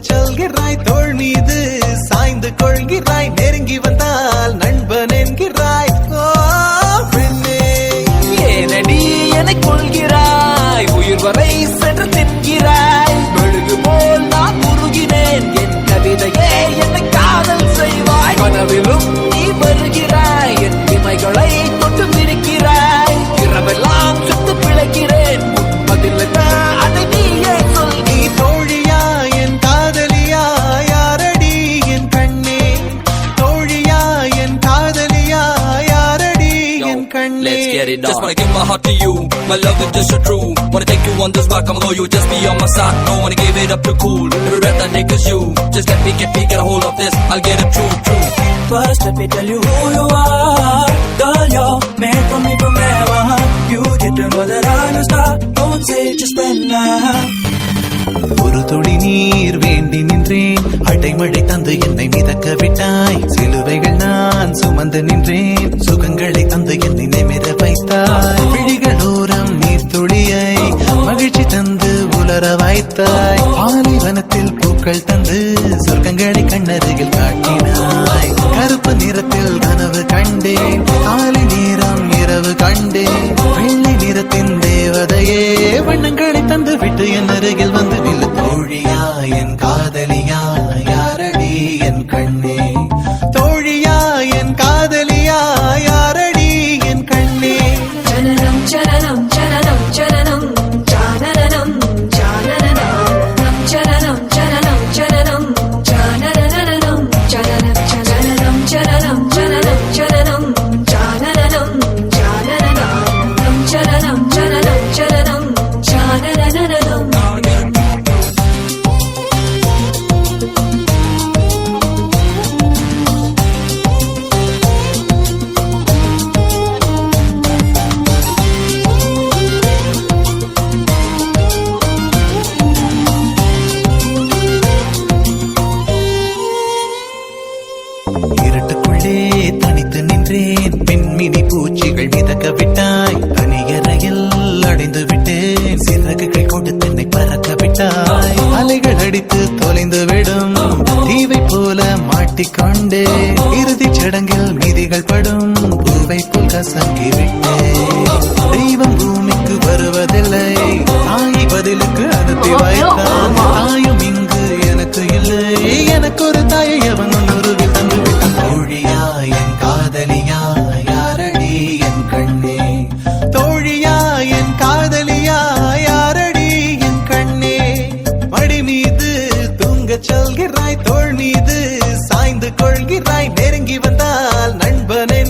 சொல்கிறாய், தோள் மீது சாய்ந்து கொள்கிறாய், நெருங்கி வந்தால் நண்பன் என்கிறாய். ஓ பெண்ணே, ஏனடி என்னை கொள்கிறாய், உயிர் வரை சென்று தின்கிறாய், மெழுகு போல் நான் உருகினேன், என் கவிதையே என்னை காதல் செய்வாய். கனவிலும் நீ வருகிறாய், என் இமைகளை தொட்டு மிதிக்கிறாய், இரவெல்லாம் சுத்து பிழைக்கிறேன், பதில் அதை நீயே சொல். நீ தோழியா என் காதலியா, யாரடி என் கண்ணே? தோழியா என் காதலியா, யாரடி என் கண்ணே? Let's get it on. Just wanna give my heart to you, my love is just so true. Wanna take you on this rock, I'm loyal, just be on my side. Don't wanna give it up too cool, every breath I take is you. Just let me get a hold of this, I'll get it true. First let me tell you who you are. Girl, you're made for me forever. You get to know that I'm a star. Don't say just when now. ஒரு துளி நீர் வேண்டி நின்றேன், அடைமழை தந்து என்னை மிதக்க விட்டாய், சிலுவைகள் நான் சுமந்து நின்றேன், சுகங்களை தந்து என்னை நிமிர வைத்தாய், விழிகளோரம் நீர் துளியை மகிழ்ச்சி தந்து உலர வைத்தாய், பாலைவனத்தில் பூக்கள் தந்து சொர்க்கங்களை கண்ணருகில் காட்டினாய், கருப்பு நிறத்தில் கனவு கண்டேன், காலை நேரம் இரவு கண்டேன், வெள்ளை நிறத்தின் தேவதையே வண்ணங்களை தந்து விட்டு என் அருகில் வந்து நில்லு. தோழியா என் காதலியா, யாரடி என் கண்ணே? தோழியா என் காதலியா, யாரடி என் கண்ணே? ஜனனம் ஜனனம் ஜனனம் ஜனனம் ஜானனம் ஜானனம் ஜனனம் ஜனனம் ஜனனம் ஜானனம் ஜனனம் ஜனனம் ஜனனம் ஜனனம் ஜனனம் ஜானனம் ஜானனம் ஜனனம் ஜனனம் ஜனனம் ஜானனம். இருட்டுக்குள்ளே தனித்து நின்றேன், பெண்மினி பூச்சிகள் மிதக்க விட்டாய், தனியறையில் அடைந்து விட்டேன், சிறகுகள் கொண்டு தன்னை பறக்க விட்டாய், அலைகள் அடித்து தொலைந்து விடும் தீவை போல மாட்டிக்கொண்டே, இறுதிச் சடங்கில் மீதிகள் படும் பூவை போல் கசங்கி விட்டேன், தெய்வம் பூமிக்கு வருவதில்லை, தாயை பதிலுக்கு அனுப்பி வைத்தான், தாயும் இங்கு எனக்கு இல்லை, எனக்கு ஒரு தாயை அவன் உருவில் தந்து விட்டான். தோழியா என் காதலியா, யாரடி என் கண்ணே? தோழியா என் காதலியா, யாரடி என் கண்ணே? மடி மீது தூங்கச் சொல்கிறாய், தோள் மீது சாய்ந்து கொள்கிறாய், நெருங்கி வந்தால் நண்பனே